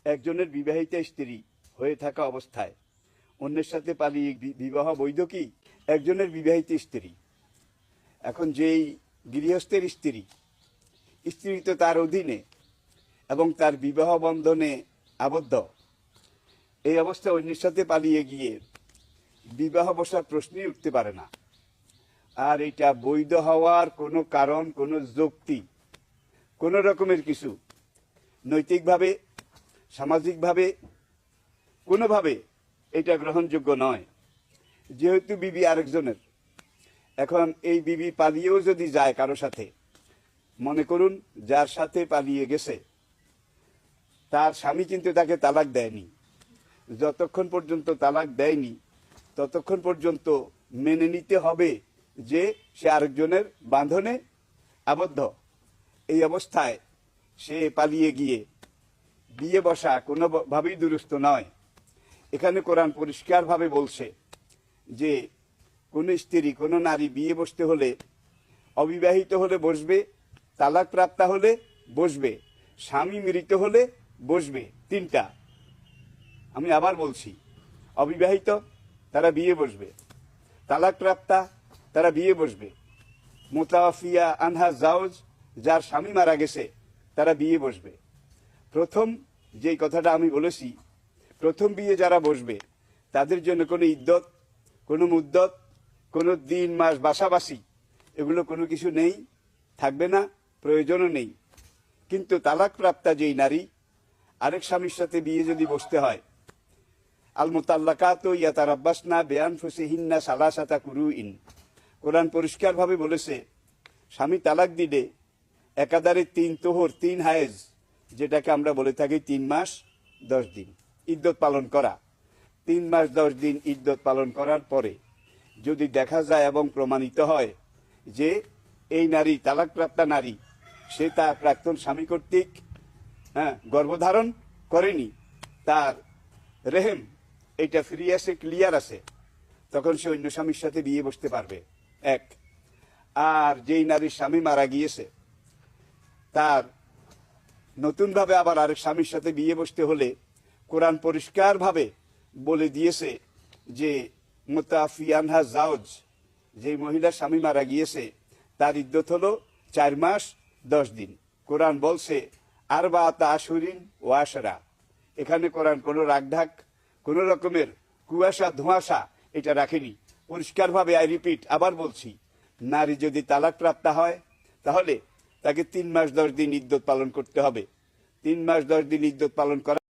একজনের বিবাহিতা স্ত্রী হয়ে থাকা অবস্থায় অন্যের সাথে পালিয়ে বিবাহ বৈধ কি? একজনের বিবাহিত স্ত্রী, এখন যেই গৃহস্থের স্ত্রী, স্ত্রী তো তার অধীনে এবং তার বিবাহ বন্ধনে আবদ্ধ, এই অবস্থায় অন্যের সাথে পালিয়ে গিয়ে বিবাহ বসার প্রশ্নই উঠতে পারে না। আর এটা বৈধ হওয়ার কোনো কারণ, কোনো যুক্তি, কোনো রকমের কিছু নৈতিকভাবে, সামাজিকভাবে, কোনোভাবে এটা গ্রহণযোগ্য নয়। যেহেতু বিবি আরেকজনের, এখন এই বিবি পালিয়েও যদি যায় কারো সাথে, মনে করুন যার সাথে পালিয়ে গেছে তার স্বামী কিন্তু তাকে তালাক দেয়নি, যতক্ষণ পর্যন্ত তালাক দেয়নি ততক্ষণ পর্যন্ত মেনে নিতে হবে যে সে আরেকজনের বাঁধনে আবদ্ধ। এই অবস্থায় সে পালিয়ে গিয়ে বিয়ে বসা কোনোভাবেই দুরুস্ত নয়। এখানে কোরআন পরিষ্কারভাবে বলছে যে কোনো স্ত্রী, কোনো নারী বিয়ে বসতে হলে, অবিবাহিত হলে বসবে, তালাক প্রাপ্তা হলে বসবে, স্বামী মৃত হলে বসবে। তিনটা, আমি আবার বলছি, অবিবাহিত তারা বিয়ে বসবে, তালাক প্রাপ্তা তারা বিয়ে বসবে, মুতাওয়াফিয়া আনহা জাওজ, যার স্বামী মারা গেছে তারা বিয়ে বসবে। প্রথম যে কথাটা আমি বলেছি, প্রথম বিয়ে যারা বসবে তাদের জন্য কোনো ইদ্যত, কোনো মুদ্দত, কোনো দিন, মাস, বাসাবাসি এগুলো কোনো কিছু নেই, থাকবে না, প্রয়োজনও নেই। কিন্তু তালাক প্রাপ্তা যেই নারী, আরেক স্বামীর সাথে বিয়ে যদি বসতে হয়, আল মুতাল্লাকাতু ইয়াতারাব্বাসনা বিআনফুসিহিন্না সালাসাতা কুরুইন, কোরআন পরিষ্কারভাবে বলেছে স্বামী তালাক দিলে একাধারে 3 তোহর, 3 হায়েজ, যেটাকে আমরা বলে থাকি 3 মাস 10 দিন ইদ্যত পালন করা। 3 মাস 10 দিন ইদ্যত পালন করার পরে যদি দেখা যায় এবং প্রমাণিত হয় যে এই নারী তালাকপ্রাপ্তা নারী, সে তার প্রাক্তন স্বামী কর্তৃক গর্ভধারণ করেনি, তার রেহেম এটা ফ্রি আছে, ক্লিয়ার আছে, তখন সে অন্য স্বামীর সাথে বিয়ে বসতে পারবে। এক। আর যেই নারীর স্বামী মারা গিয়েছে, তার নতুনভাবে আবার আরেক স্বামীর সাথে বিয়ে বসতে হলে কোরআন পরিষ্কারভাবে বলে দিয়েছে যে মুতাফিয়ানহা জাওজ, যে মহিলার স্বামী মারা গিয়েছে তার ইদ্যত হলো 4 মাস 10 দিন। কোরআন বলছে আরবাআতা আশহুরিন ওয়া আশরা। এখানে কোরআন কোনো রাগঢাক, কোনো রকমের কুয়াশা ধোঁয়াশা এটা রাখেনি। পরিষ্কারভাবে, আই রিপিট, আবার বলছি, নারী যদি তালাক প্রাপ্তা হয় তাহলে তাকে 3 মাস 10 দিন ইদ্যত পালন করতে হবে। 3 মাস 10 দিন ইদ্যত পালন করা